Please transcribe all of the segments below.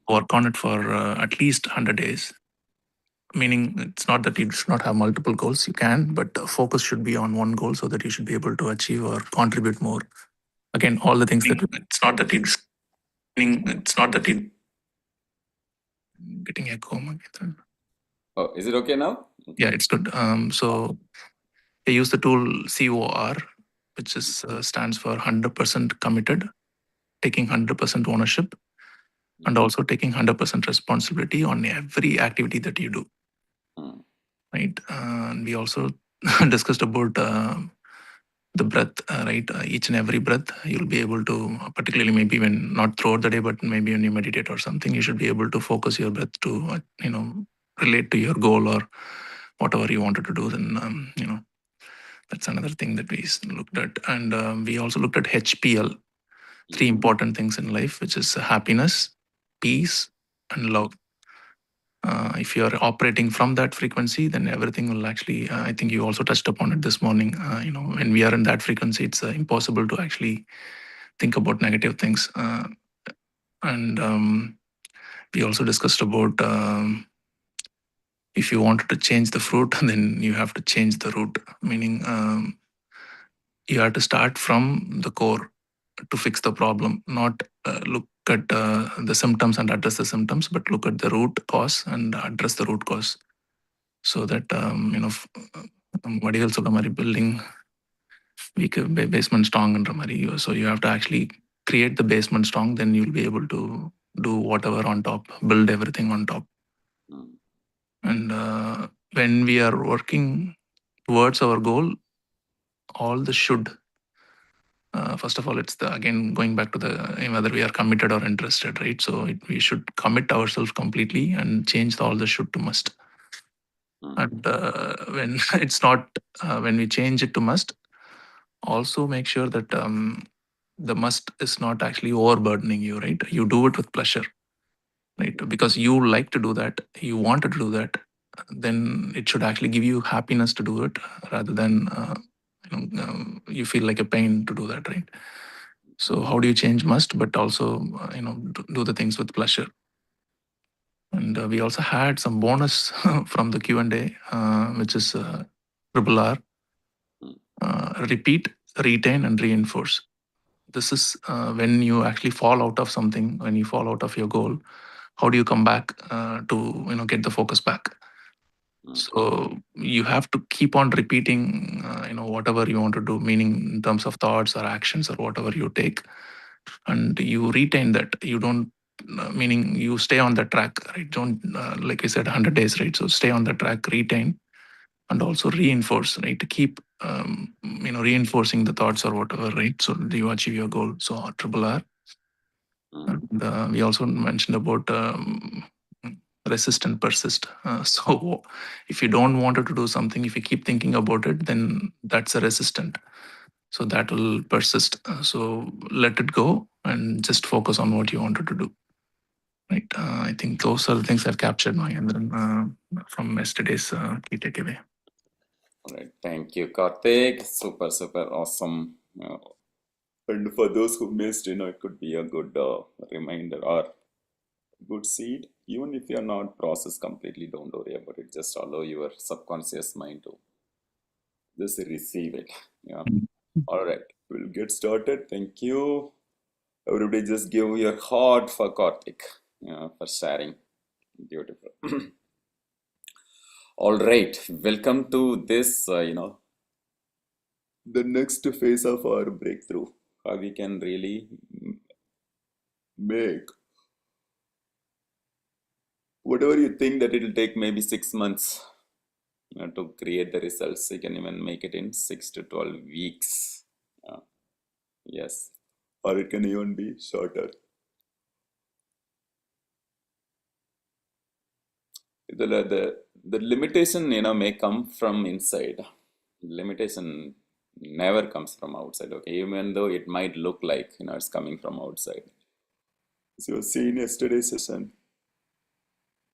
work on it for at least 100 days. Meaning, it's not that you should not have multiple goals. You can, but the focus should be on one goal so that you should be able to achieve or contribute more. Again, all the things that it's not that you. Meaning, it's not that you getting echo. Oh, is it okay now? Yeah, it's good. So I use the tool COR, which is stands for 100% committed, taking 100% ownership, and also taking 100% responsibility on every activity that you do. Mm. Right. And we also discussed about the breath, right? Each and every breath, you'll be able to, particularly maybe when not throughout the day, but maybe when you meditate or something, you should be able to focus your breath to, relate to your goal or whatever you wanted to do. Then, that's another thing that we looked at. And we also looked at HPL, three important things in life, which is happiness, peace, and love. If you are operating from that frequency, then everything will actually. I think you also touched upon it this morning. When we are in that frequency, it's impossible to actually think about negative things. And we also discussed about if you wanted to change the fruit, then you have to change the root. Meaning, you have to start from the core to fix the problem, not look at the symptoms and address the symptoms, but look at the root cause and address the root cause. So that Vadivel சொல்ற மாதிரி building weak basement strong ன்ற மாதிரி. So you have to actually create the basement strong, then you'll be able to do whatever on top, build everything on top. And when we are working towards our goal, all the should, first of all, it's again going back to the whether we are committed or interested, right? So we should commit ourselves completely and change all the should to must. And when it's not, when we change it to must, also make sure that the must is not actually overburdening you, right? You do it with pleasure, right? Because you like to do that, you wanted to do that, then it should actually give you happiness to do it rather than you feel like a pain to do that, right? So how do you change must, but also do the things with pleasure? And we also had some bonus from the Q&A, which is triple R, repeat, retain, and reinforce. This is when you actually fall out of something, when you fall out of your goal, how do you come back to get the focus back? So you have to keep on repeating, whatever you want to do, meaning in terms of thoughts or actions or whatever you take, and you retain that. You don't, meaning you stay on the track, right? Don't, like I said, 100 days, right? So stay on the track, retain, and also reinforce, right? To keep, reinforcing the thoughts or whatever, right? So do you achieve your goal? So triple R. And we also mentioned about resist and persist. So if you don't want to do something, if you keep thinking about it, then that's a resistant. So that will persist. So let it go and just focus on what you wanted to do. Right. I think those are the things I've captured, Mahendran, from yesterday's key takeaway. All right. Thank you, Karthik. Super, super awesome. And for those who missed, it could be a good reminder or good seed. Even if you're not processed completely, don't worry about it. Just allow your subconscious mind to just receive it. Yeah. All right. We'll get started. Thank you. Everybody just give your heart for Karthik, for sharing. Beautiful. All right. Welcome to this, the next phase of our breakthrough. How we can really make whatever you think that it will take maybe 6 months to create the results. You can even make it in 6 to 12 weeks. Yes. Or it can even be shorter. The limitation may come from inside. Limitation never comes from outside. Okay, even though it might look like it's coming from outside. As you have seen yesterday's session,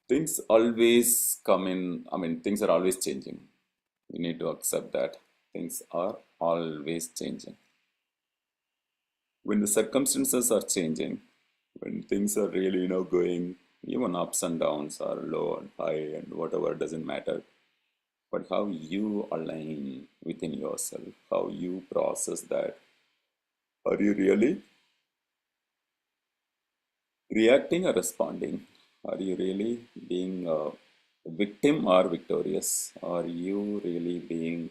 things always come in. I mean, things are always changing. We need to accept that things are always changing. When the circumstances are changing, when things are really, going even ups and downs or low and high and whatever, doesn't matter. But how you align within yourself, how you process that. Are you really reacting or responding? Are you really being a victim or victorious? Are you really being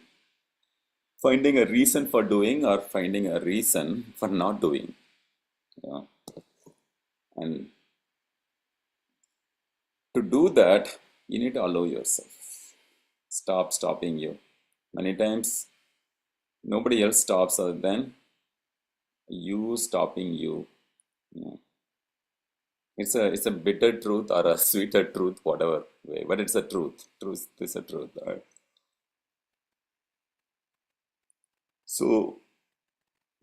finding a reason for doing or finding a reason for not doing? Yeah. And to do that, you need to allow yourself. Stop stopping you. Many times, nobody else stops other than you stopping you. Yeah. It's a bitter truth or a sweeter truth, whatever way, but it's a truth. Truth is a truth. Right? So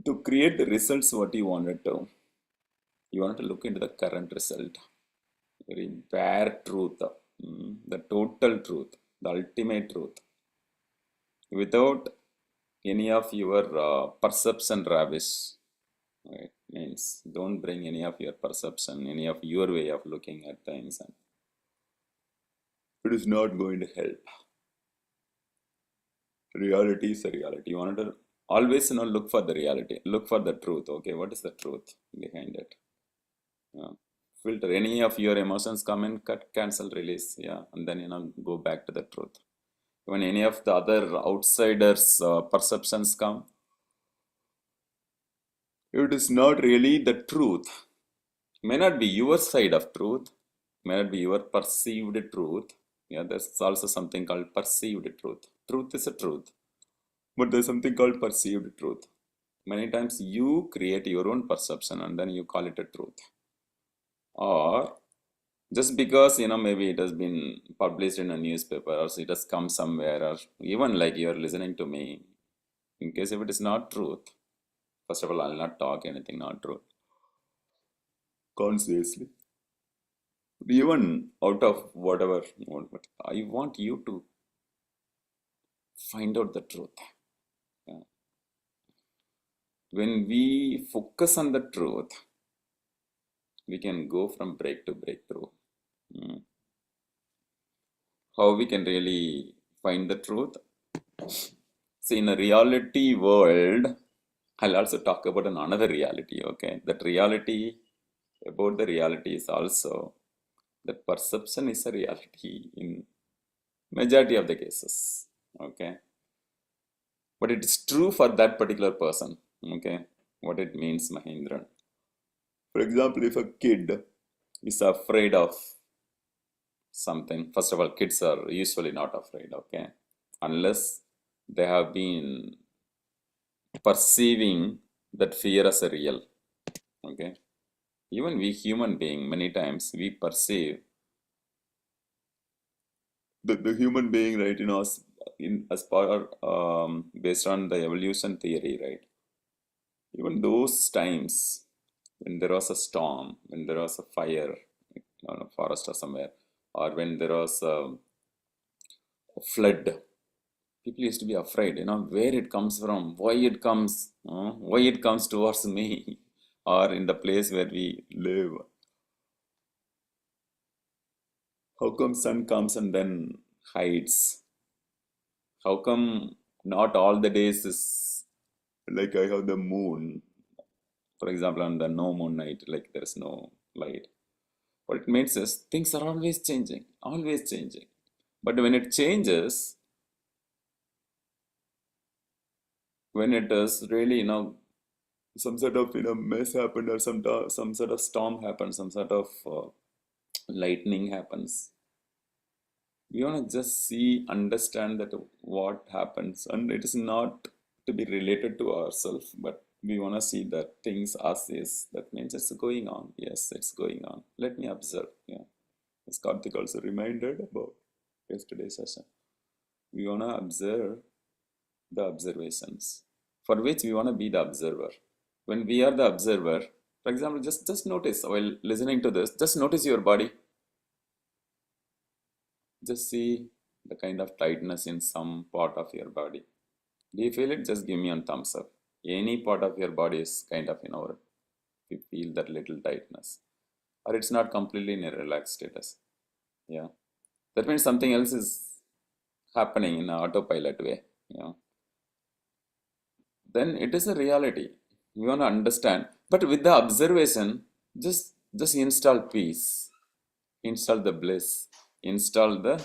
to create the results what you wanted to look into the current result, very bare truth, the total truth, the ultimate truth, without any of your perception rubbish. Right? Means don't bring any of your perception, any of your way of looking at things, and it is not going to help. Reality is a reality. You wanted to always look for the reality, look for the truth. Okay, what is the truth behind it? Yeah. Filter any of your emotions come in, cut, cancel, release. Yeah, and then go back to the truth. When any of the other outsiders' perceptions come, it is not really the truth. May not be your side of truth, may not be your perceived truth. Yeah, there's also something called perceived truth. Truth is a truth, but there's something called perceived truth. Many times you create your own perception and then you call it a truth. Or just because maybe it has been published in a newspaper or it has come somewhere, or even like you're listening to me, in case if it is not truth, first of all, I'll not talk anything not truth consciously. Even out of whatever, but I want you to find out the truth. Yeah. When we focus on the truth, we can go from break to breakthrough. Mm. How we can really find the truth? See, in a reality world, I'll also talk about another reality, okay? That reality, about the reality is also that perception is a reality in majority of the cases, okay? But it is true for that particular person, okay? What it means, Mahindran. For example, if a kid is afraid of something, first of all, kids are usually not afraid, okay? Unless they have been perceiving that fear as a real, okay? Even we human being, many times we perceive the human being, right, as part based on the evolution theory, right? Even those times when there was a storm, when there was a fire on a forest or somewhere, or when there was a flood, people used to be afraid, where it comes from, why it comes towards me, or in the place where we live. How come sun comes and then hides? How come not all the days is like I have the moon, for example, on the no moon night, like there is no light. What it means is things are always changing, always changing. But when it changes, when it is really, some sort of mess happened or some sort of storm happens, some sort of lightning happens, we want to just see, understand that what happens, and it is not to be related to ourselves, but we want to see that things as is. That means it's going on. Yes, it's going on. Let me observe. Yeah, as Karthik also reminded about yesterday's session, we want to observe the observations, for which we want to be the observer. When we are the observer, for example, just notice while listening to this, just notice your body. Just see the kind of tightness in some part of your body. Do you feel it? Just give me a thumbs up. Any part of your body is kind of, you feel that little tightness. or it's not completely in a relaxed status. Yeah, that means something else is happening in an autopilot way. Yeah, then it is a reality. You want to understand, but with the observation, just install peace, install the bliss, install the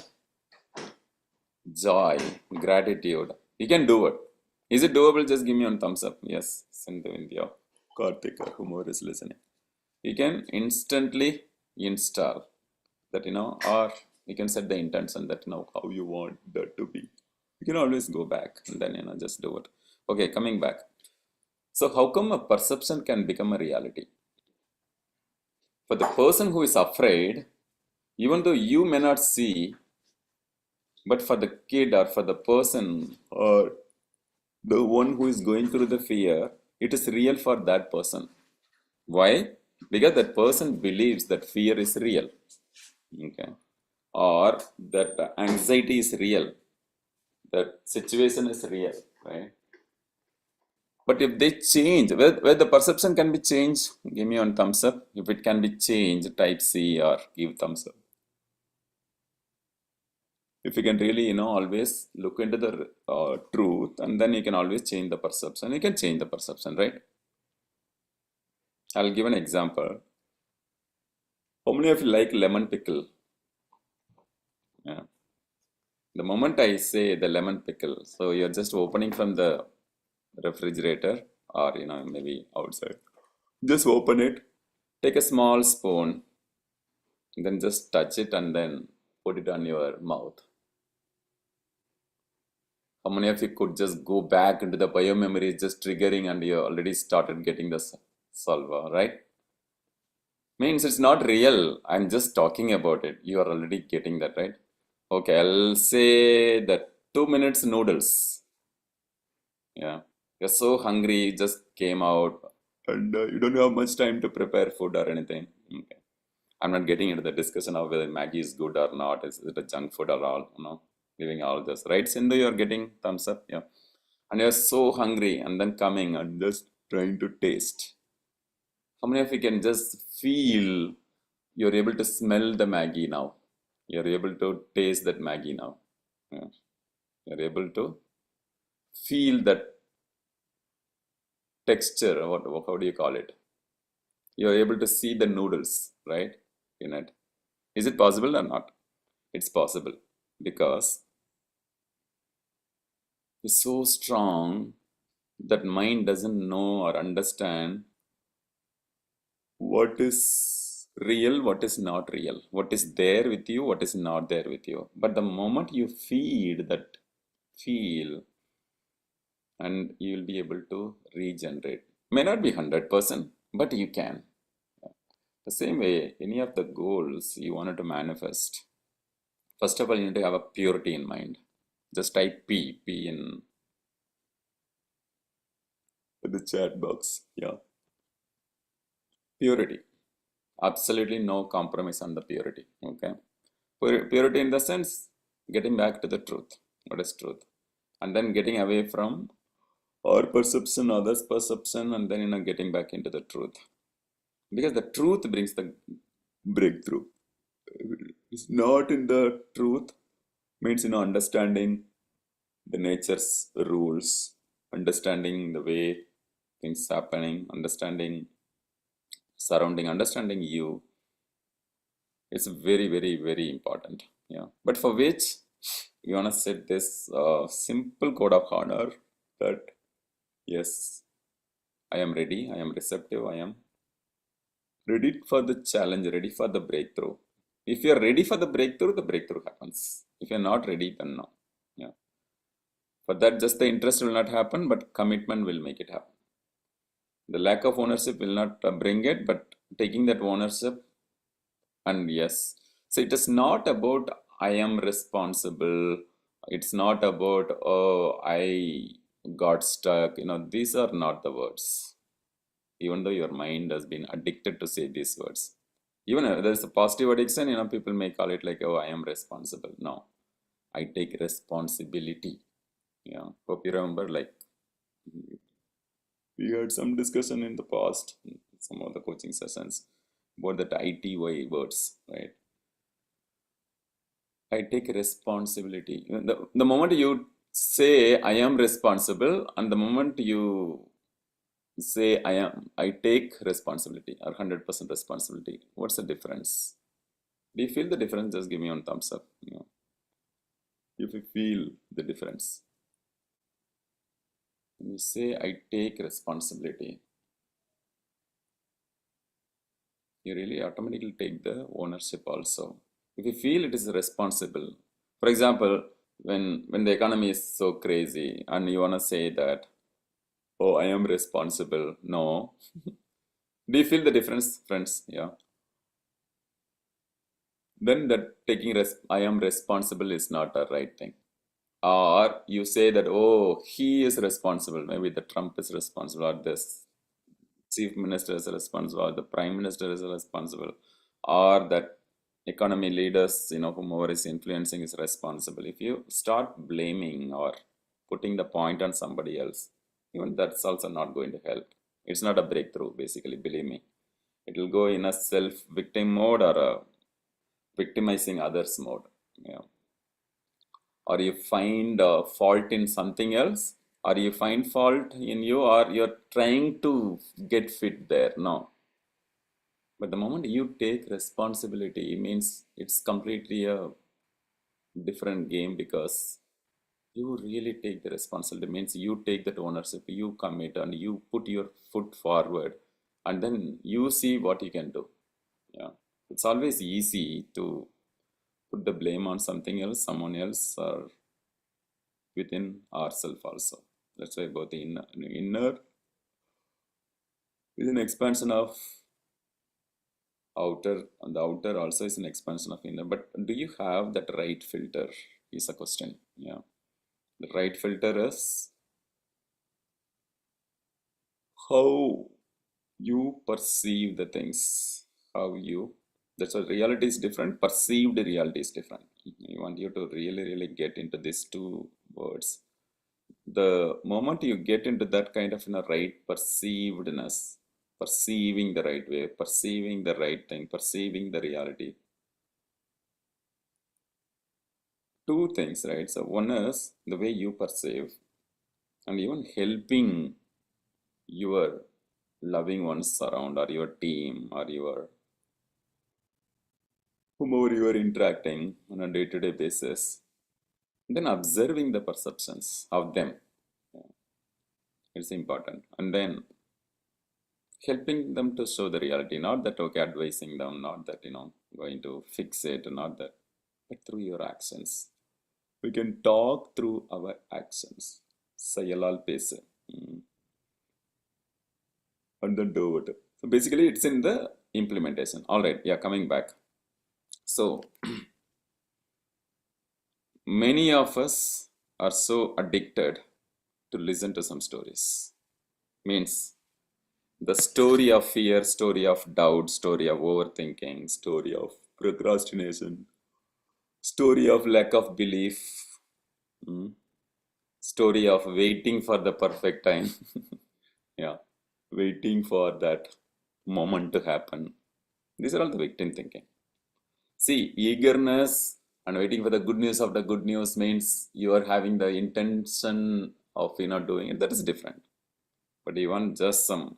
joy, gratitude. You can do it. Is it doable? Just give me one thumbs up. Yes, send the India. Karthik or whomever is listening. You can instantly install that, or you can set the intention that, how you want that to be. You can always go back and then, just do it. Okay, coming back. So, how come a perception can become a reality? For the person who is afraid, even though you may not see, but for the kid or for the person or the one who is going through the fear, it is real for that person. Why? Because that person believes that fear is real, okay, or that anxiety is real, that situation is real, right? But if they change, where the perception can be changed, give me one thumbs up. If it can be changed, type C or give thumbs up. If you can really, always look into the truth, and then you can always change the perception. You can change the perception, right? I'll give an example. How many of you like lemon pickle? Yeah. The moment I say the lemon pickle, so you're just opening from the refrigerator or maybe outside. Just open it, take a small spoon, then just touch it and then put it on your mouth. How many of you could just go back into the bio memory, just triggering, and you already started getting the salva, right? Means it's not real. I'm just talking about it. You are already getting that, right? Okay, I'll say that 2 minutes noodles. Yeah, you're so hungry, you just came out, and you don't have much time to prepare food or anything. Okay. I'm not getting into the discussion of whether Maggie is good or not. Is it a junk food or all? Leaving all this. Right, Sindhu, you're getting thumbs up. Yeah. And you're so hungry and then coming and just trying to taste. How many of you can just feel you're able to smell the Maggie now? You're able to taste that Maggie now. Yeah. You're able to feel that texture. How do you call it? You're able to see the noodles, right? In it. Is it possible or not? It's possible because it's so strong that mind doesn't know or understand what is real, what is not real, what is there with you, what is not there with you. But the moment you feed that feel, and you will be able to regenerate. May not be 100%, but you can. The same way, any of the goals you wanted to manifest, first of all, you need to have a purity in mind. Just type P in the chat box. Yeah. Purity. Absolutely no compromise on the purity. Okay. Purity in the sense, getting back to the truth. What is truth? And then getting away from our perception, others' perception, and then getting back into the truth. Because the truth brings the breakthrough. It's not in the truth, means understanding the nature's rules, understanding the way things happening, understanding surrounding, understanding you. It's very, very, very important. Yeah. But for which you want to set this simple code of honor that yes, I am ready, I am receptive, I am ready for the challenge, ready for the breakthrough. If you are ready for the breakthrough happens. If you're not ready, then no. Yeah. For that, just the interest will not happen, but commitment will make it happen. The lack of ownership will not bring it, but taking that ownership, and yes. So it is not about I am responsible. It's not about, oh, I got stuck. These are not the words. Even though your mind has been addicted to say these words. Even there's a positive addiction, people may call it like, oh, I am responsible. No, I take responsibility. Yeah, hope you remember, like, we had some discussion in the past, some of the coaching sessions. about that ITY words, right? I take responsibility. The moment you say I am responsible, and the moment you say I take responsibility or 100% responsibility, what's the difference? Do you feel the difference? Just give me one thumbs up. If you feel the difference. When you say I take responsibility, you really automatically take the ownership also. If you feel it is responsible, for example, when the economy is so crazy and you want to say that, oh, I am responsible. No. Do you feel the difference, friends? Yeah. Then that I am responsible is not a right thing. Or you say that, oh, he is responsible. Maybe the Trump is responsible, or this chief minister is responsible, or the prime minister is responsible, or that economy leaders, whomever is influencing is responsible. If you start blaming or putting the point on somebody else, even that's also not going to help. It's not a breakthrough, basically, believe me. It will go in a self-victim mode or a victimizing others mode. Yeah. Or you find fault in something else, or you find fault in you, or you're trying to get fit there. No. But the moment you take responsibility, it means it's completely a different game, because you really take the responsibility. It means you take that ownership, you commit, and you put your foot forward, and then you see what you can do. Yeah. It's always easy to put the blame on something else, someone else, or within ourselves also. That's why both the inner is an expansion of outer, and the outer also is an expansion of inner. But do you have that right filter? Is a question. Yeah. The right filter is how you perceive the things. How you, that's why reality is different, perceived reality is different. I want you to really, really get into these two words. The moment you get into that kind of right perceivedness, perceiving the right way, perceiving the right thing, perceiving the reality, two things, right? So one is the way you perceive, and even helping your loving ones around, or your team, or your whomever you are interacting on a day-to-day basis, then observing the perceptions of them. Yeah, it's important. And then helping them to show the reality, not that, okay, advising them, not that, going to fix it, not that, but through your actions. We can talk through our actions. Sayalal Pese. And then do it. So basically, it's in the implementation. All right, yeah, coming back. So, many of us are so addicted to listen to some stories. Means the story of fear, story of doubt, story of overthinking, story of procrastination, story of lack of belief, story of waiting for the perfect time. Yeah, waiting for that moment to happen. These are all the victim thinking. See, eagerness and waiting for the good news of the good news means you are having the intention of doing it. That is different. But you want just some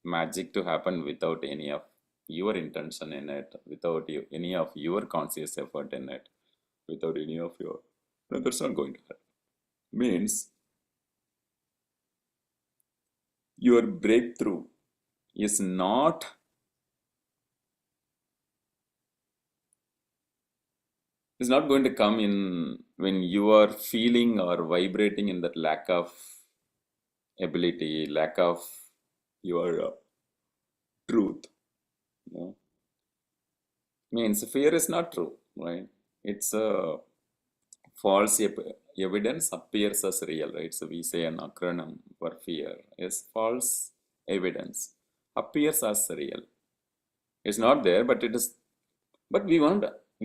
magic to happen without any of your intention in it, without any of your conscious effort in it, without any of your, no, that's not going to happen. Means your breakthrough is not going to come in when you are feeling or vibrating in that lack of ability, lack of your truth. You know? Means fear is not true, right? It's a false evidence appears as real, right? So we say an acronym for fear is false evidence appears as real. It's not there, but it is. But we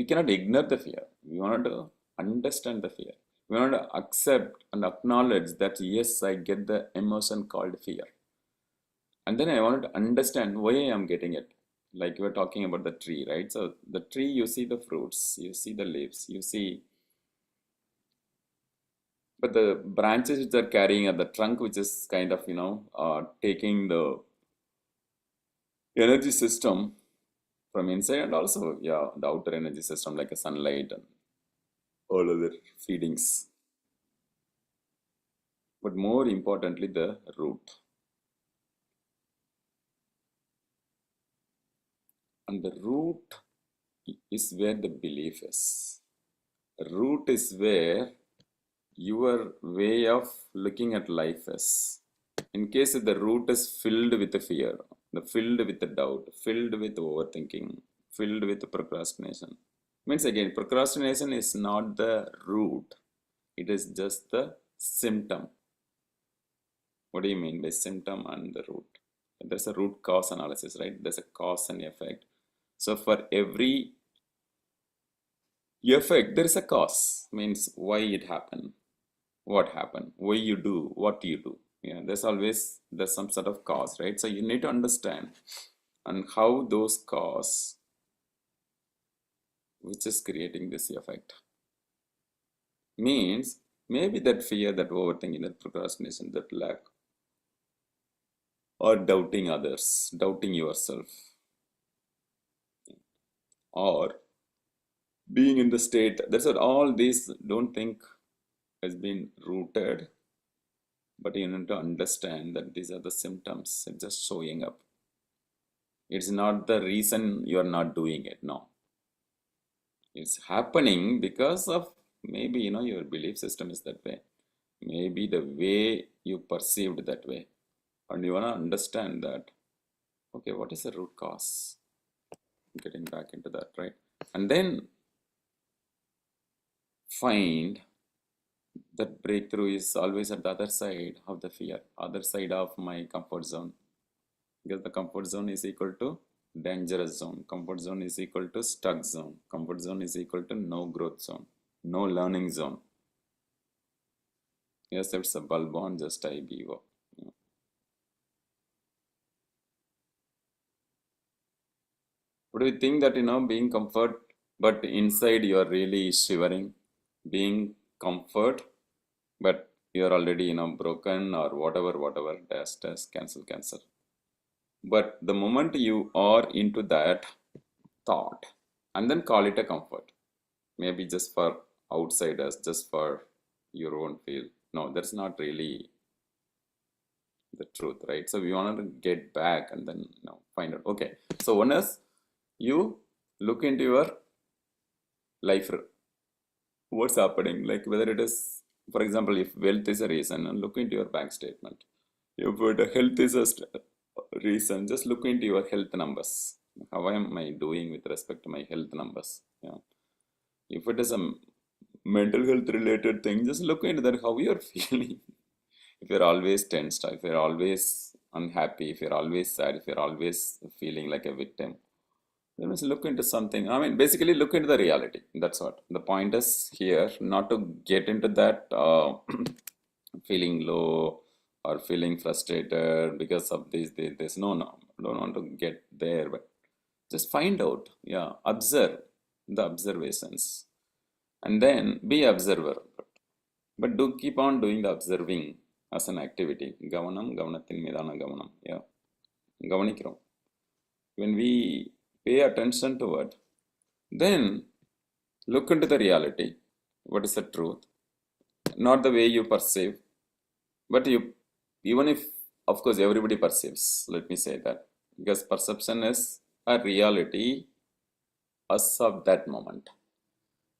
cannot ignore the fear. We want to understand the fear. We want to accept and acknowledge that yes, I get the emotion called fear, and then I wanted to understand why I am getting it. like we're talking about the tree, right? So the tree, you see the fruits, you see the leaves, you see, but the branches which are carrying at the trunk, which is kind of, taking the energy system from inside, and also, yeah, the outer energy system like a sunlight and all other feedings. But more importantly, the root. And the root is where the belief is. Root is where your way of looking at life is. In case if the root is filled with the fear, filled with the doubt, filled with overthinking, filled with procrastination. Means again, procrastination is not the root, it is just the symptom. What do you mean by symptom and the root? There's a root cause analysis, right? There's a cause and effect. So for every effect, there is a cause. Means why it happened, what happened, why you do, what you do. Yeah, there's some sort of cause, right? So you need to understand and how those cause, which is creating this effect. Means maybe that fear, that overthinking, that procrastination, that lack, or doubting others, doubting yourself, or being in the state. That's what all these don't think has been rooted, but you need to understand that these are the symptoms. It's just showing up. It's not the reason you're not doing it. No, it's happening because of maybe your belief system is that way. Maybe the way you perceived that way, and you want to understand that. Okay, what is the root cause? Getting back into that, right? And then find that breakthrough is always at the other side of the fear, other side of my comfort zone. Because the comfort zone is equal to dangerous zone. Comfort zone is equal to stuck zone. Comfort zone is equal to no growth zone, no learning zone. Yes, it's a bulb on, just IBO. But do you think that being comfort, but inside you are really shivering, being comfort, but you're already broken or whatever, dash, cancel. But the moment you are into that thought, and then call it a comfort, maybe just for outsiders, just for your own feel. No, that's not really the truth, right? So we want to get back and then find out. Okay, so one is you look into your life, what's happening, like whether it is, for example, if wealth is a reason, and look into your bank statement. If the health is a reason, just look into your health numbers. How am I doing with respect to my health numbers? Yeah. If it is a mental health related thing, just look into that, how you're feeling. If you're always tensed, if you're always unhappy, if you're always sad, if you're always feeling like a victim, then let's look into something. I mean, basically look into the reality. That's what the point is here, not to get into that feeling low or feeling frustrated because of this. No, I don't want to get there, but just find out. Yeah, observe the observations and then be observer. But do keep on doing the observing as an activity. Gavanam, Gavanatin Midana Gavanam. Yeah. Gavanikiram. When we pay attention to it, then look into the reality. What is the truth? Not the way you perceive, but you, even if, of course, everybody perceives, let me say that. Because perception is a reality as of that moment,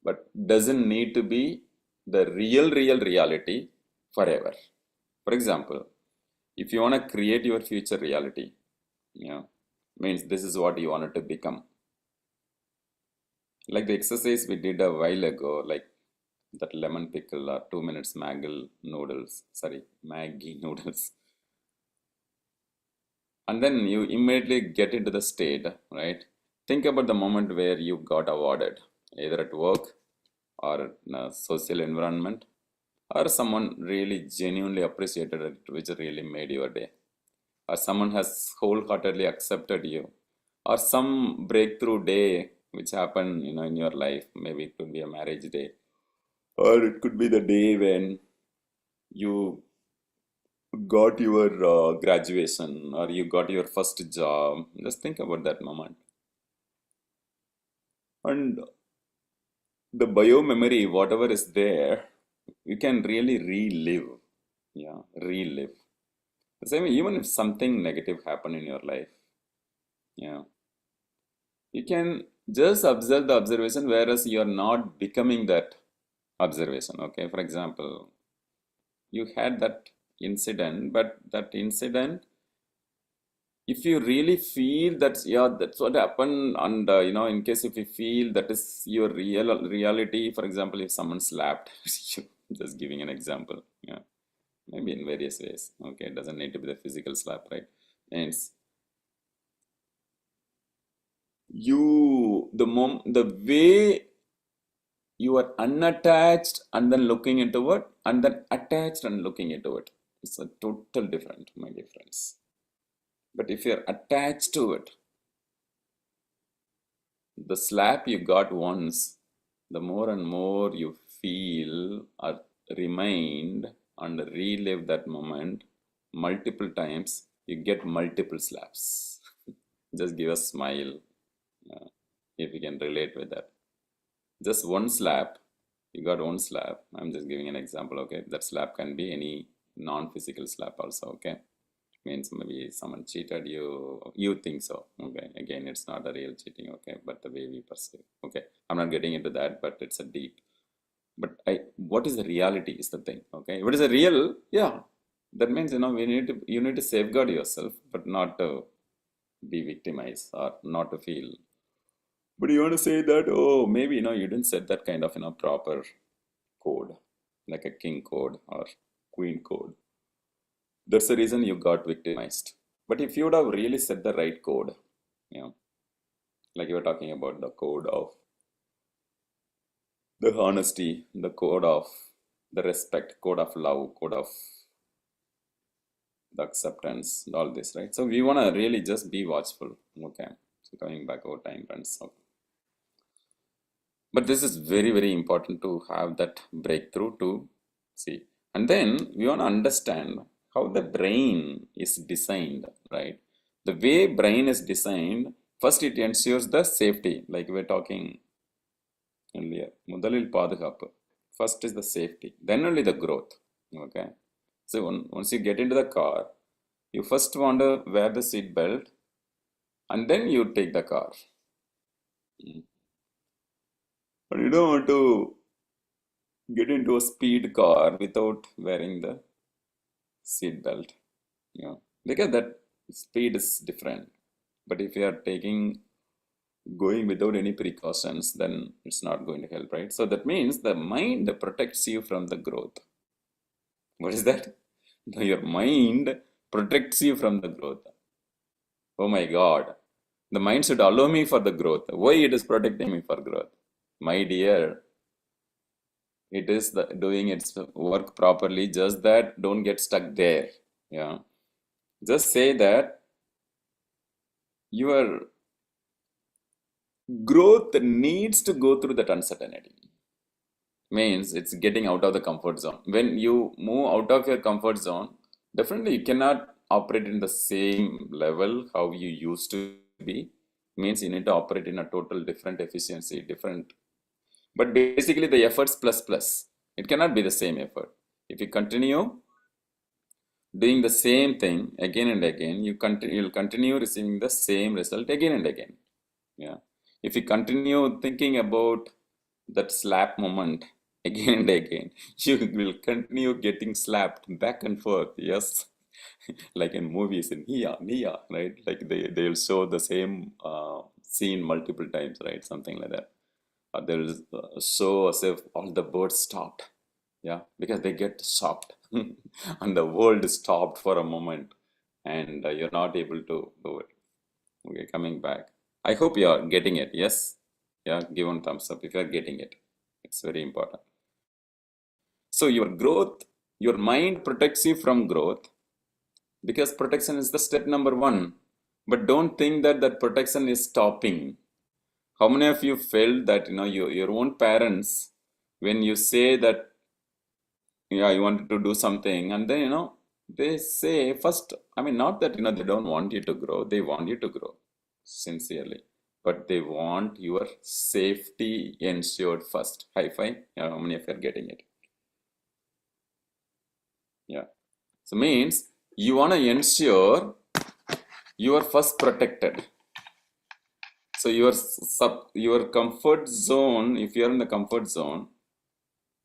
but doesn't need to be the real reality forever. For example, if you want to create your future reality, means this is what you wanted to become. Like the exercise we did a while ago, like that lemon pickle or 2 minutes Maggie noodles. And then you immediately get into the state, right? Think about the moment where you got awarded, either at work or in a social environment, or someone really genuinely appreciated it, which really made your day, or someone has wholeheartedly accepted you, or some breakthrough day which happened, in your life. Maybe it could be a marriage day, or it could be the day when you got your graduation, or you got your first job. Just think about that moment. And the bio memory, whatever is there, you can really relive. Yeah, relive. The same way, even if something negative happened in your life, yeah, you can just observe the observation, whereas you are not becoming that observation. Okay, for example, you had that incident, but that incident, if you really feel that, yeah, that's what happened, and in case if you feel that is your real reality, for example, if someone slapped you, just giving an example, yeah, maybe in various ways. Okay, it doesn't need to be the physical slap, right? And the way you are unattached and then looking into it, and then attached and looking into it, it's a total different, my dear friends. But if you're attached to it, the slap you got once, the more and more you feel or remind and relive that moment multiple times, you get multiple slaps. Just give a smile, if you can relate with that. Just one slap, you got one slap. I'm just giving an example, okay? That slap can be any non-physical slap also, okay? Means maybe someone cheated you, you think so, okay? Again, it's not a real cheating, okay? But the way we perceive, okay? I'm not getting into that, but it's a deep. But what is the reality is the thing, okay? What is a real? Yeah, that means, you need to safeguard yourself, but not to be victimized or not to feel. But you want to say that, oh, maybe, you didn't set that kind of, proper code, like a king code or queen code. That's the reason you got victimized. But if you would have really set the right code, you know, like you were talking about the code of the honesty, the code of the respect, code of love, code of the acceptance, all this, right? So we want to really just be watchful, okay? So coming back over time, friends. Okay. But this is very, very important to have that breakthrough to see. And then we want to understand how the brain is designed, right? The way brain is designed, first it ensures the safety, like we were talking earlier. முதலில் பாதுகாப்பு. First is the safety, then only the growth. Okay. So once you get into the car, you first want to wear the seat belt, and then you take the car. But you don't want to get into a speed car without wearing the seat belt, because that speed is different. But if you are going without any precautions, then it's not going to help, right? So that means the mind protects you from the growth. What is that? Your mind protects you from the growth. Oh my God. The mind should allow me for the growth. Why it is protecting me for growth? My dear, it is doing its work properly, just that don't get stuck there. Yeah. Just say that your growth needs to go through that uncertainty. Means it's getting out of the comfort zone. When you move out of your comfort zone, definitely you cannot operate in the same level how you used to be. Means you need to operate in a total different efficiency, different. But basically the efforts plus plus. It cannot be the same effort. If you continue doing the same thing again and again, you'll continue receiving the same result again and again. Yeah. If you continue thinking about that slap moment again and again, you will continue getting slapped back and forth. Yes. Like in movies in Nia, right? Like they'll show the same scene multiple times, right? Something like that. They'll show as if all the birds stopped. Yeah, because they get shocked and the world stopped for a moment, and you're not able to do it. Okay, coming back. I hope you are getting it. Yes? Yeah, give one thumbs up if you are getting it. It's very important. So your growth, your mind protects you from growth, because protection is the step number one. But don't think that that protection is stopping. How many of you felt that, your own parents, when you say that, yeah, you wanted to do something, and then, they say first, I mean, not that, they don't want you to grow, they want you to grow sincerely, but they want your safety ensured first. High five. Yeah, how many of you are getting it? Yeah. So means you want to ensure you are first protected. So your comfort zone, if you are in the comfort zone,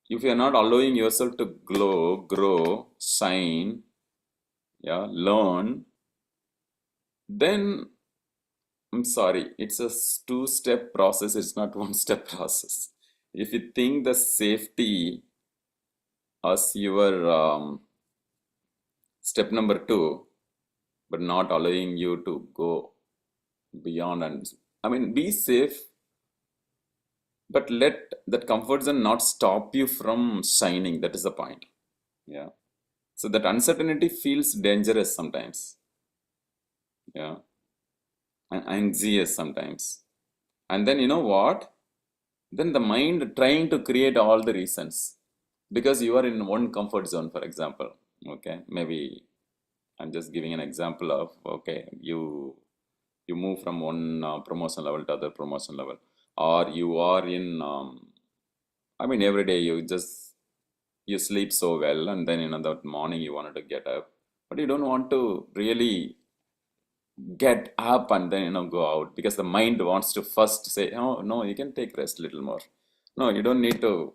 if you are not allowing yourself to glow, grow, shine, yeah, learn, then I'm sorry, it's a two-step process, it's not one-step process. If you think the safety as your step number two, but not allowing you to go beyond, and I mean, be safe, but let that comfort zone not stop you from shining. That is the point. Yeah. So that uncertainty feels dangerous sometimes. Yeah. And anxious sometimes. And then you know what? Then the mind trying to create all the reasons because you are in one comfort zone, for example. Okay. Maybe I'm just giving an example of, okay, you move from one promotion level to other promotion level, or you are in I mean, every day you sleep so well, and then that morning you wanted to get up, but you don't want to really get up and then go out because the mind wants to first say, oh no, you can take rest a little more. No, you don't need to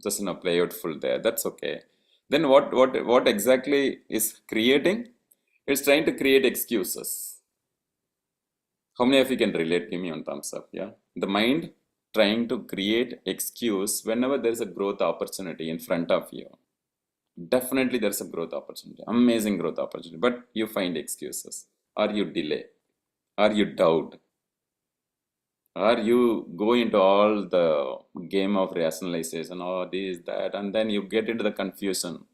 just play out full there. That's okay. Then what exactly is creating? It's trying to create excuses. How many of you can relate? Give me one thumbs up. Yeah. The mind trying to create excuse whenever there's a growth opportunity in front of you. Definitely there's a growth opportunity, amazing growth opportunity, but you find excuses, or you delay, or you doubt, or you go into all the game of rationalization, or this, that, and then you get into the confusion,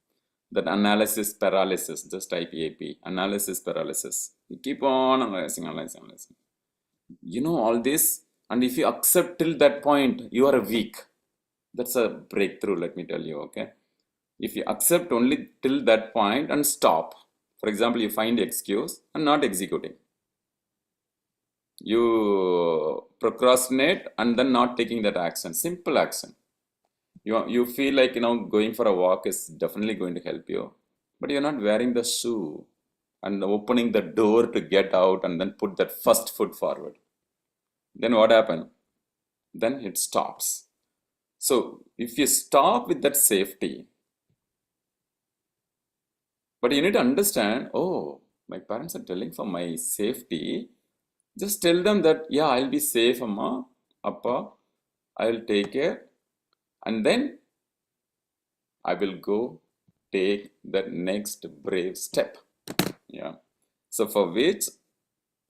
that analysis paralysis, just type AP, analysis paralysis. You keep on analyzing, analyzing, analyzing. All this, and if you accept till that point, you are weak. That's a breakthrough, let me tell you, okay? If you accept only till that point and stop, for example, you find the excuse and not executing. You procrastinate and then not taking that action, simple action. You feel like, going for a walk is definitely going to help you, but you're not wearing the shoe and opening the door to get out and then put that first foot forward. Then what happened? Then it stops. So if you stop with that safety, but you need to understand, oh, my parents are telling for my safety. Just tell them that, yeah, I'll be safe, Amma, Appa, I'll take care, and then I will go take the next brave step. Yeah. So for which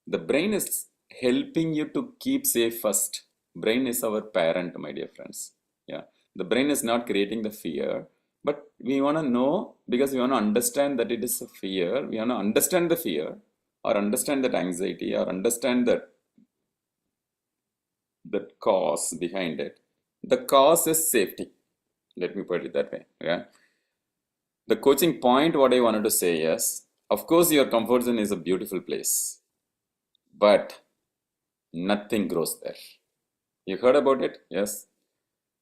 the brain is helping you to keep safe first. Brain is our parent, my dear friends. Yeah. The brain is not creating the fear, but we want to know because we want to understand that it is a fear. We want to understand the fear or understand that anxiety or understand that cause behind it. The cause is safety. Let me put it that way. Yeah. The coaching point, what I wanted to say is, of course, your comfort zone is a beautiful place, but nothing grows there. You heard about it? Yes.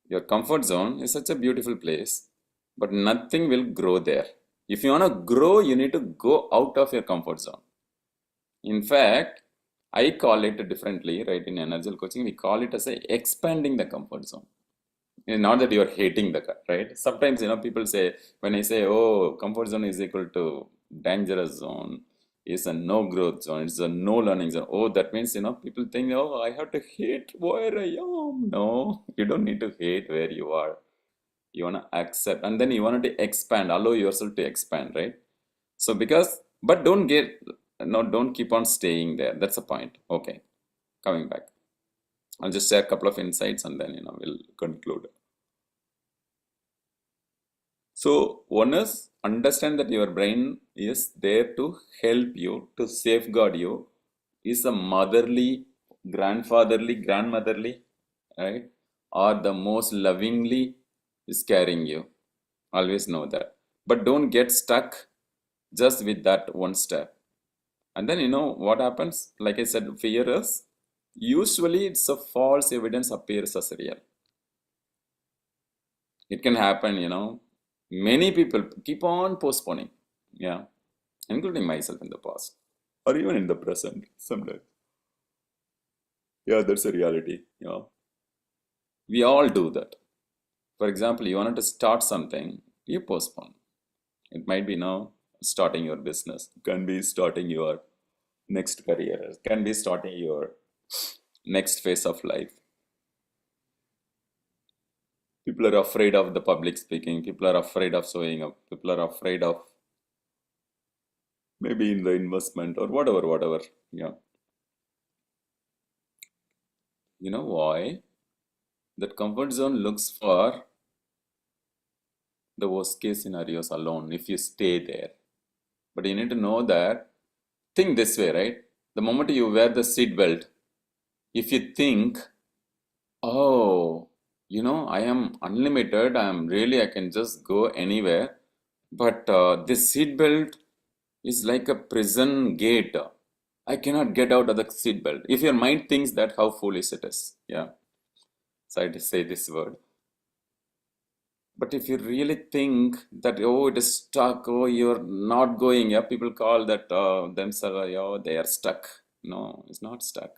Your comfort zone is such a beautiful place, but nothing will grow there. If you want to grow, you need to go out of your comfort zone. In fact, I call it differently, right? In Energile coaching, we call it as a expanding the comfort zone. It's not that you are hating the cut, right? Sometimes, people say, when I say, oh, comfort zone is equal to dangerous zone, it's a no growth zone, it's a no learning zone. Oh, that means, people think, oh, I have to hate where I am. No, you don't need to hate where you are. You want to accept, and then you want to expand, allow yourself to expand, right? So, but don't keep on staying there. That's the point. Okay, coming back. I'll just share a couple of insights and then, we'll conclude. So one is understand that your brain is there to help you, to safeguard you, Is a motherly, grandfatherly, grandmotherly, right? Or the most lovingly is carrying you. Always know that. But don't get stuck just with that one step. And then you know what happens? Like I said, fear is usually it's a false evidence appears as real. It can happen, you know. Many people keep on postponing, yeah, including myself in the past or even in the present sometimes. Yeah, that's a reality. You know, we all do that. For example, you wanted to start something, you postpone. It might be now starting your business, it can be starting your next career, it can be starting your next phase of life. People are afraid of the public speaking, people are afraid of showing up, people are afraid of maybe in the investment or whatever. Yeah. You know why? That comfort zone looks for the worst case scenarios alone if you stay there. But you need to know that, think this way, right? The moment you wear the seat belt, if you think, oh, you know, I am unlimited, I can just go anywhere, but this seat belt is like a prison gate. I cannot get out of the seat belt. If your mind thinks that, how foolish it is. Yeah. So I just say this word. But if you really think that, oh, it is stuck, oh, you're not going, yeah, people call that themselves, oh, they are stuck. No, it's not stuck.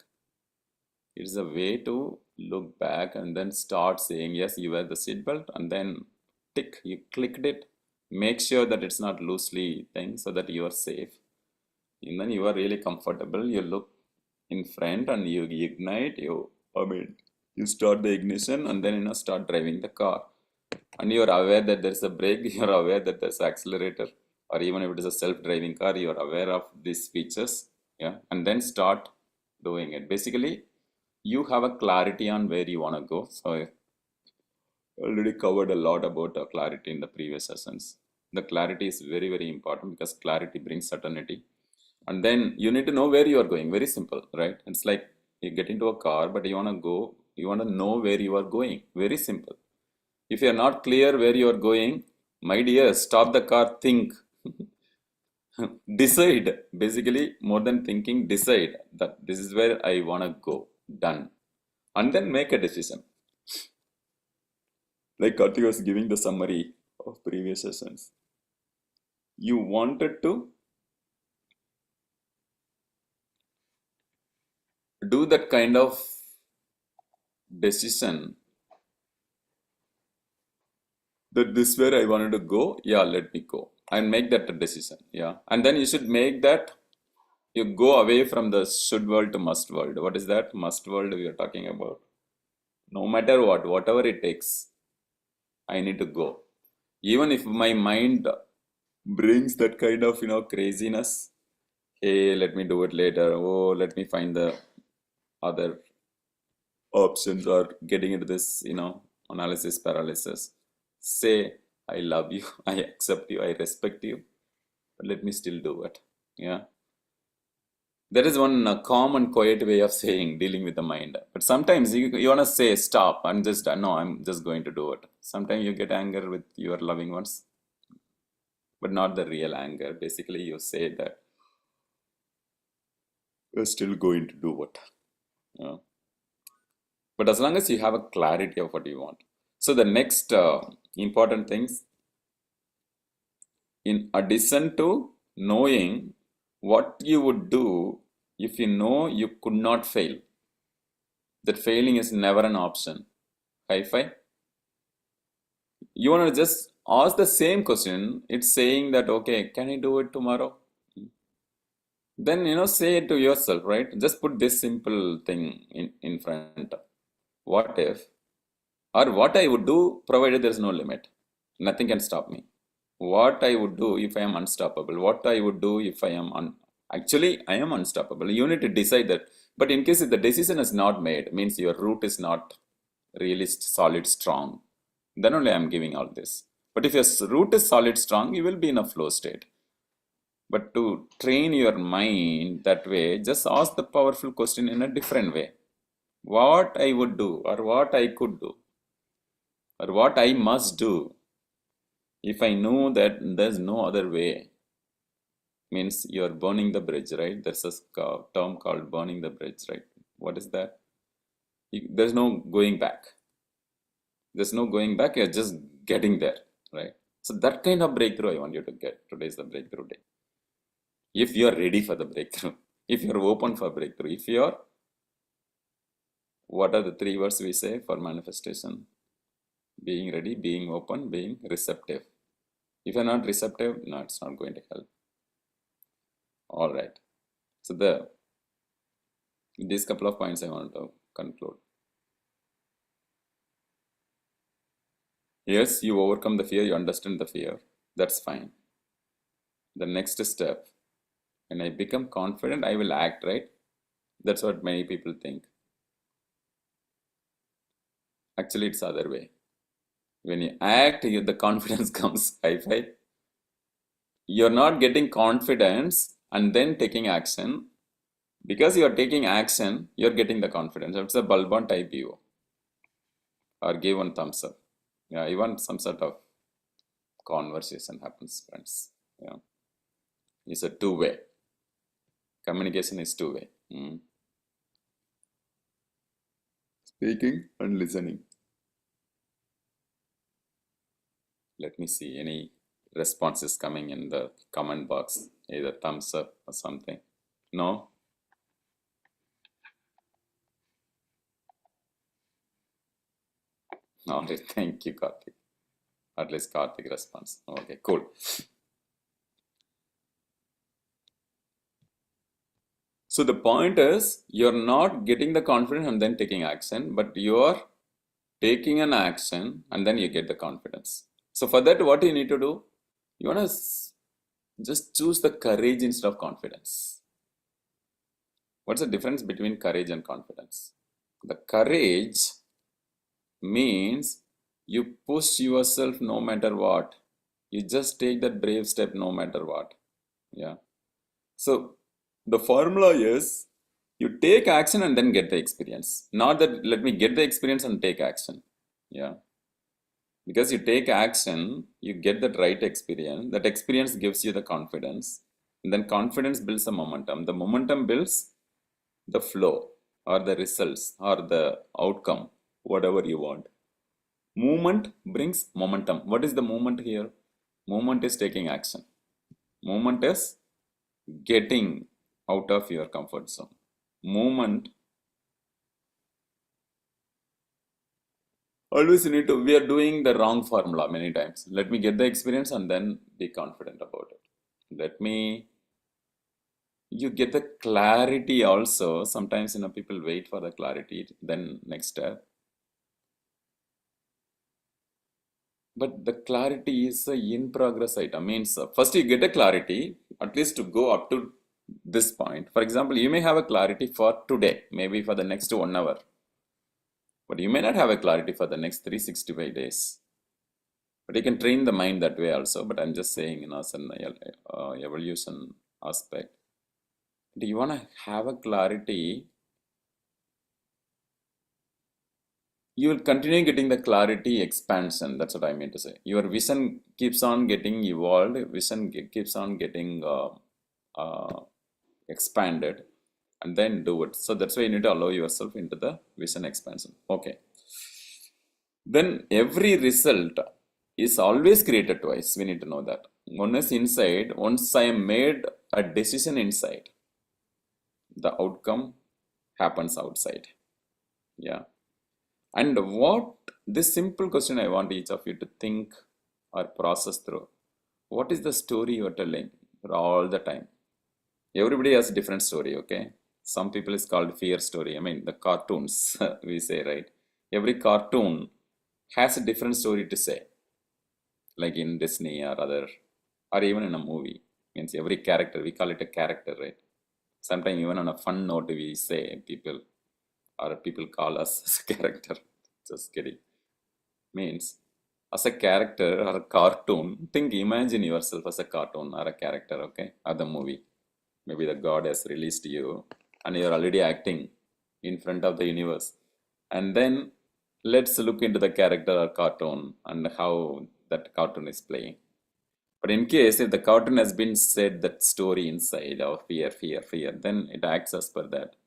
It is a way to look back and then start saying, yes, you wear the seatbelt, and then tick, you clicked it. Make sure that it's not loosely thing so that you are safe. And then you are really comfortable. You look in front and you ignite, you start the ignition and then start driving the car, and you're aware that there's a brake, you're aware that there's an accelerator, or even if it is a self-driving car, you're aware of these features, yeah, and then start doing it. Basically, you have a clarity on where you want to go. So I already covered a lot about clarity in the previous sessions. The clarity is very important because clarity brings certainty. And then you need to know where you are going. Very simple, right? It's like you get into a car, but you want to go, you want to know where you are going. Very simple. If you are not clear where you are going, my dear, stop the car, think. Decide. Basically, more than thinking, decide that this is where I want to go. Done. And then make a decision. Like Karthik was giving the summary of previous sessions. You wanted to do that kind of decision that this where I wanted to go, yeah, let me go and make that a decision, yeah. And then you should make that you go away from the should world to must world. What is that must world we are talking about? No matter what, whatever it takes, I need to go. Even if my mind brings that kind of craziness, hey, let me do it later. Oh, let me find the other options, or getting into this analysis paralysis. Say, I love you, I accept you, I respect you, but let me still do it. Yeah, there is one calm and quiet way of saying dealing with the mind. But sometimes you want to say stop, I'm just going to do it. Sometimes you get anger with your loving ones, but not the real anger. Basically you say that you're still going to do it. Yeah. But as long as you have a clarity of what you want. So the next important things, in addition to knowing what you would do if you know you could not fail, that failing is never an option. Hi-fi. You want to just ask the same question. It's saying that, okay, can I do it tomorrow? Then, say it to yourself, right? Just put this simple thing in front. What if, or what I would do provided there's no limit. Nothing can stop me. What I would do if I am unstoppable. What I would do if I am actually I am unstoppable. You need to decide that. But in case if the decision is not made, means your root is not really solid, strong, then only I am giving all this. But if your root is solid, strong, you will be in a flow state. But to train your mind that way, just ask the powerful question in a different way. What I would do, or what I could do, or what I must do if I know that there's no other way. Means you're burning the bridge, right? There's a term called burning the bridge, right? What is that? There's no going back. There's no going back, you're just getting there, right? So that kind of breakthrough I want you to get. Today is the breakthrough day. If you're ready for the breakthrough, if you're open for breakthrough, if you're, what are the three words we say for manifestation? Being ready, being open, being receptive. If you're not receptive, no, it's not going to help. All right. So these couple of points I want to conclude. Yes, you overcome the fear, you understand the fear. That's fine. The next step, when I become confident, I will act, right? That's what many people think. Actually, it's the other way. When you act, the confidence comes. I find you're not getting confidence and then taking action. Because you're taking action, you're getting the confidence. It's a bulb on type view. Or give one thumbs up. Yeah, even some sort of conversation happens, friends. Yeah, it's a two-way. Communication is two-way. Speaking and listening. Let me see any responses coming in the comment box. Either thumbs up or something. No? All right. Thank you, Karthik. At least Karthik response. Okay, cool. So the point is, you're not getting the confidence and then taking action, but you're taking an action and then you get the confidence. So for that, what you need to do? You want to just choose the courage instead of confidence. What's the difference between courage and confidence? The courage means you push yourself no matter what. You just take that brave step no matter what. Yeah. So the formula is you take action and then get the experience. Not that let me get the experience and take action. Yeah. Because you take action, you get that right experience. That experience gives you the confidence. And then confidence builds a momentum. The momentum builds the flow or the results or the outcome, whatever you want. Movement brings momentum. What is the movement here? Movement is taking action. Movement is getting out of your comfort zone. Movement, always you need to, we are doing the wrong formula many times. Let me get the experience and then be confident about it. Let me, you get the clarity also. Sometimes, people wait for the clarity, then next step. But the clarity is a in progress item. Means first you get a clarity, at least to go up to this point. For example, you may have a clarity for today, maybe for the next 1 hour. But you may not have a clarity for the next 365 days. But you can train the mind that way also. But I'm just saying, as an evolution aspect. Do you want to have a clarity? You will continue getting the clarity expansion. That's what I mean to say. Your vision keeps on getting evolved. Vision keeps on getting expanded, and then do it. So that's why you need to allow yourself into the vision expansion. Okay. Then every result is always created twice. We need to know that. One is inside. Once I am made a decision inside, the outcome happens outside. Yeah. And what this simple question I want each of you to think or process through. What is the story you're telling all the time? Everybody has a different story, okay? Some people is called fear story. I mean, the cartoons we say, right? Every cartoon has a different story to say, like in Disney or other, or even in a movie. Means every character, we call it a character, right? Sometimes even on a fun note, we say people, or people call us as a character. Just kidding. Means as a character or a cartoon. Imagine yourself as a cartoon or a character, okay, or the movie. Maybe the God has released you and you're already acting in front of the universe. And then let's look into the character or cartoon and how that cartoon is playing. But in case if the cartoon has been said that story inside of fear, fear, fear, then it acts as per that.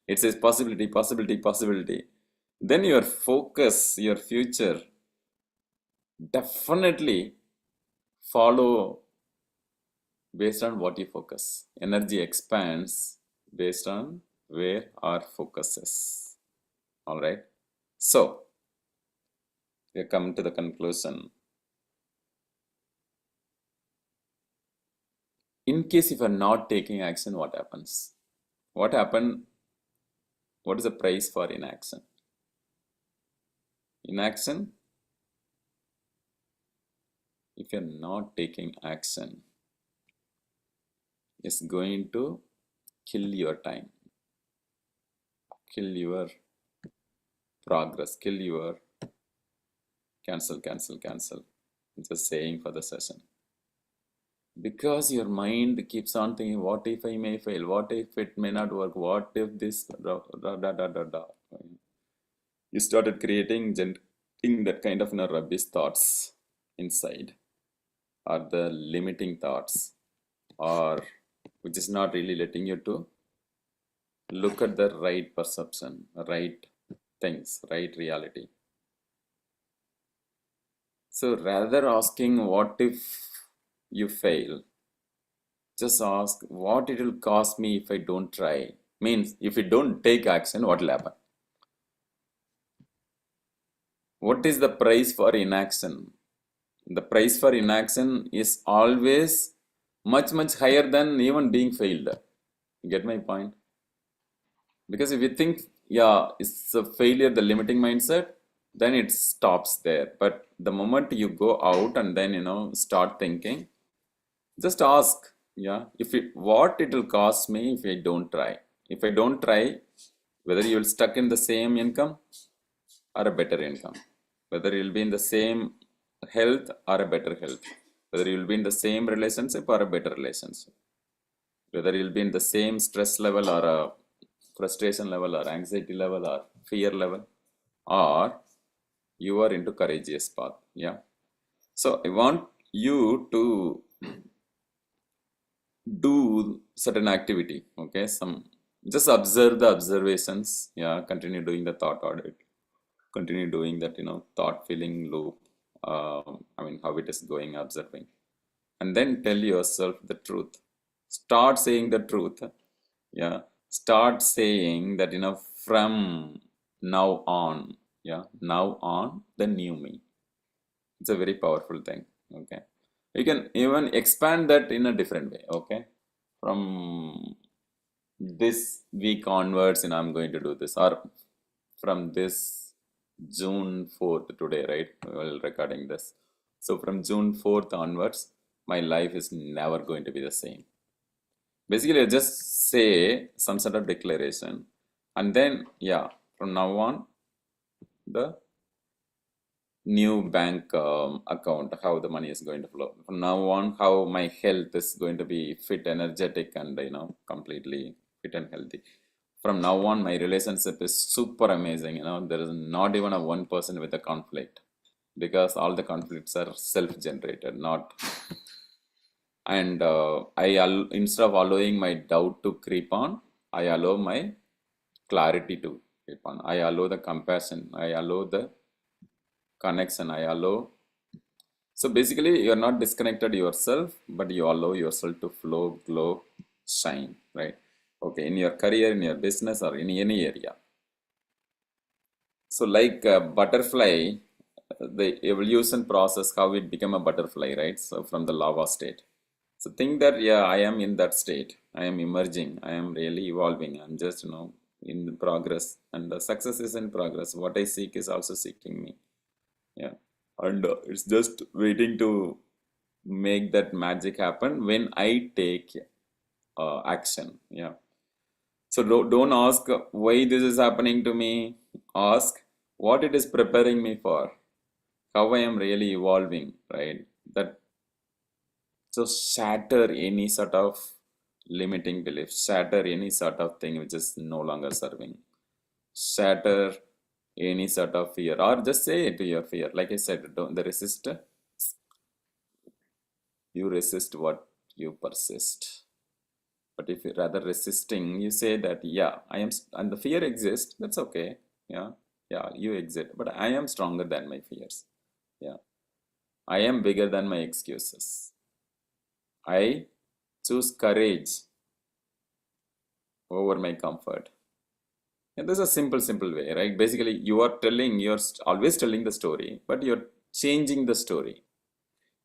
It says possibility, possibility, possibility. Then your focus, your future definitely follow based on what you focus. Energy expands based on where our focus is. All right. So we come to the conclusion. In case if you are not taking action, what happens? What happened? What is the price for inaction? Inaction, if you're not taking action, is going to kill your time, kill your progress, kill your cancel, cancel, cancel. Just saying for the session. Because your mind keeps on thinking, what if I may fail? What if it may not work? What if this, da, da, da, da, da, da. You started creating that kind of rubbish thoughts inside, or the limiting thoughts, or which is not really letting you to look at the right perception, right things, right reality. So rather asking what if you fail, just ask what it will cost me if I don't try. Means if you don't take action, what will happen? What is the price for inaction? The price for inaction is always much, much higher than even being failed. You get my point? Because if you think, yeah, it's a failure, the limiting mindset, then it stops there. But the moment you go out and then, start thinking, just ask, yeah, what it will cost me if I don't try. If I don't try, whether you will stuck in the same income or a better income, whether you will be in the same health or a better health, whether you will be in the same relationship or a better relationship, whether you'll be in the same stress level or a frustration level or anxiety level or fear level, or you are into courageous path. Yeah. So I want you to do certain activity. Okay. Just observe the observations. Yeah. Continue doing the thought audit. Continue doing that, thought feeling loop. How it is going, observing. And then tell yourself the truth. Start saying the truth. Yeah, start saying that, from now on, yeah, now on the new me. It's a very powerful thing. Okay, you can even expand that in a different way. Okay, from this week onwards, I'm going to do this, or from this June 4th today, right? Well, recording this. So from June 4th onwards, my life is never going to be the same. Basically, I just say some sort of declaration, and then, yeah, from now on, the new bank account, how the money is going to flow. From now on, how my health is going to be fit, energetic, and completely fit and healthy. From now on, my relationship is super amazing. There is not even a 1% with a conflict, because all the conflicts are self-generated, not. And instead of allowing my doubt to creep on, I allow my clarity to creep on. I allow the compassion. I allow the connection. I allow. So basically, you're not disconnected yourself, but you allow yourself to flow, glow, shine, right? Okay, in your career, in your business, or in any area. So, like a butterfly, the evolution process, how it became a butterfly, right? So, from the larva state. So think that, yeah, I am in that state. I am emerging. I am really evolving. I'm just, in progress. And the success is in progress. What I seek is also seeking me. Yeah. And it's just waiting to make that magic happen when I take action. Yeah. So don't ask why this is happening to me. Ask what it is preparing me for. how I am really evolving, right? That so shatter any sort of limiting belief, shatter any sort of thing which is no longer serving, shatter any sort of fear, or just say it to your fear. Like I said, don't the resist, you resist what you persist. But if you're rather resisting, you say that, yeah, I am, and the fear exists, that's okay. Yeah, yeah, you exist, but I am stronger than my fears. Yeah, I am bigger than my excuses. I choose courage over my comfort. And this is a simple way, right? Basically, you're always telling the story, but you're changing the story.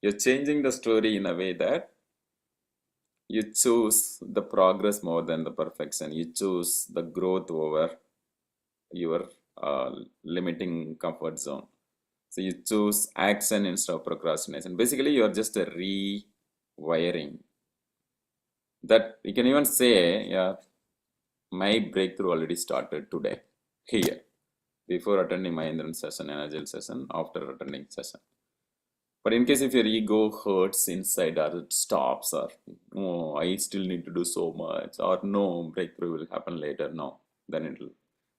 You're changing the story in a way that you choose the progress more than the perfection. You choose the growth over your limiting comfort zone. So you choose action instead of procrastination. Basically, you're just a rewiring. That you can even say, yeah, my breakthrough already started today, here, before attending my Mahendran session, Energile session, after attending session. But in case if your ego hurts inside or it stops or oh, I still need to do so much or no, breakthrough will happen later, no, then it'll,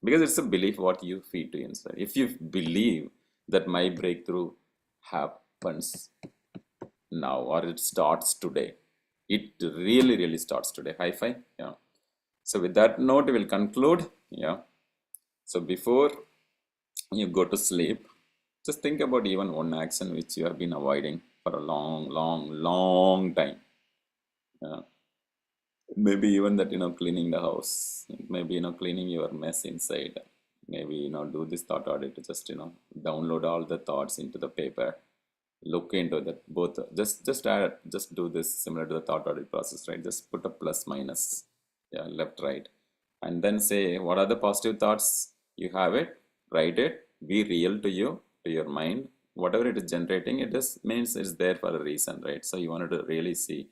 because it's a belief what you feed to inside. If you believe that my breakthrough happens now or it starts today, it really starts today. High five. Yeah. So with that note, we will conclude. Yeah. So before you go to sleep, just think about even one action which you have been avoiding for a long time. Yeah. Maybe even that, cleaning the house, maybe, cleaning your mess inside. Maybe, do this thought audit, just, download all the thoughts into the paper, look into that both, just do this similar to the thought audit process, right? Just put a plus minus, yeah, left, right, and then say, what are the positive thoughts? You have it, write it, be real to you, to your mind. Whatever it is generating, it just means it's there for a reason, right? So you wanted to really see.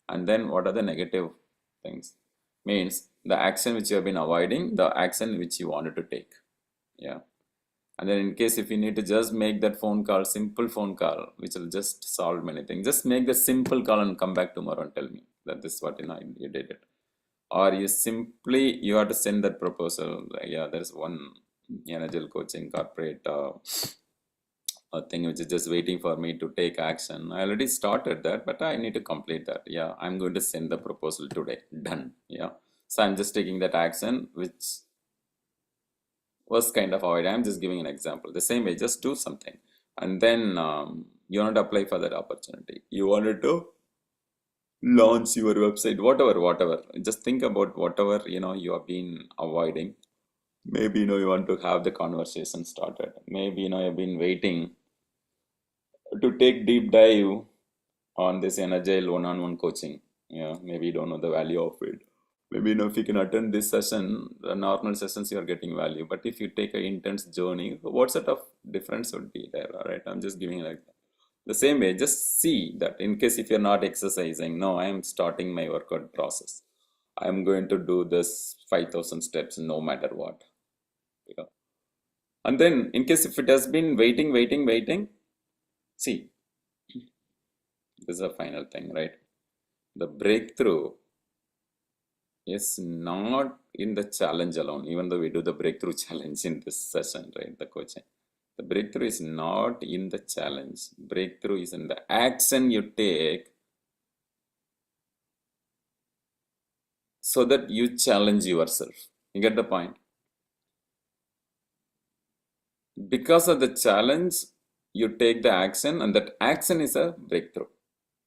And then what are the negative things? Means the action which you have been avoiding, the action which you wanted to take. Yeah. And then in case if you need to just make that phone call, simple phone call, which will just solve many things. Just make the simple call and come back tomorrow and tell me that this is what you did it. Or you have to send that proposal. Yeah, there's one Energile coaching corporate a thing which is just waiting for me to take action. I already started that, but I need to complete that. Yeah, I'm going to send the proposal today. Done. Yeah. So I'm just taking that action, which was kind of avoid. I'm just giving an example. The same way, just do something. And then you want to apply for that opportunity. You wanted to launch your website, whatever. Just think about whatever, you have been avoiding. Maybe, you want to have the conversation started. Maybe, you've been waiting to take deep dive on this Energile one-on-one coaching. Yeah, maybe you don't know the value of it. Maybe, if you can attend this session, the normal sessions you are getting value. But if you take an intense journey, what sort of difference would be there? All right, I'm just giving like the same way. Just see that in case if you're not exercising, no, I am starting my workout process. I'm going to do this 5,000 steps no matter what. Yeah. And then in case if it has been waiting, see, this is a final thing, right? The breakthrough is not in the challenge alone, even though we do the breakthrough challenge in this session, right? The coaching. The breakthrough is not in the challenge. Breakthrough is in the action you take so that you challenge yourself. You get the point? Because of the challenge, you take the action, and that action is a breakthrough.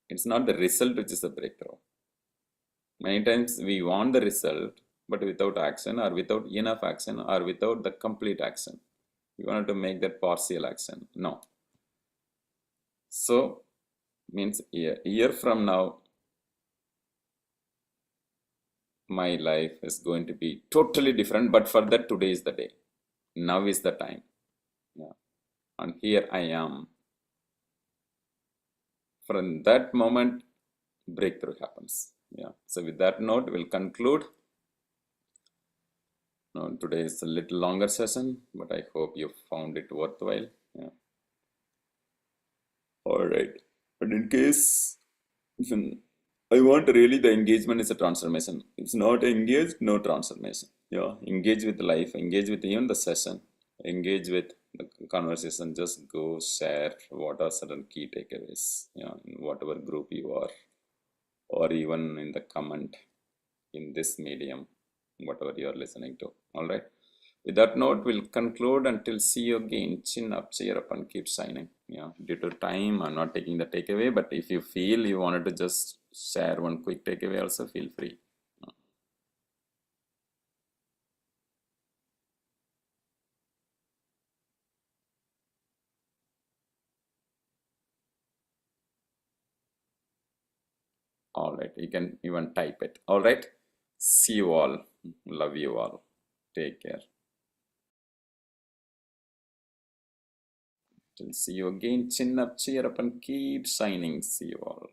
It's not the result which is a breakthrough. Many times we want the result, but without action, or without enough action, or without the complete action. We wanted to make that partial action. No. So, means a year from now, my life is going to be totally different, but for that, today is the day. Now is the time. Yeah. And here I am. From that moment, breakthrough happens. Yeah. So with that note, we'll conclude. Now, today is a little longer session, but I hope you found it worthwhile. Yeah. All right. But in case if I want really the engagement is a transformation. It's not engaged, no transformation. Yeah, engage with life, engage with even the session, engage with the conversation. Just go share what are certain key takeaways. Yeah, in whatever group you are, or even in the comment in this medium, whatever you are listening to. All right. With that note, we'll conclude until see you again. Chin up, cheer up, and keep signing. Yeah, due to time, I'm not taking the takeaway, but if you feel you wanted to just share one quick takeaway, also feel free. All right, you can even type it. All right, see you all. Love you all. Take care. Till see you again. Chin up, cheer up, and keep signing. See you all.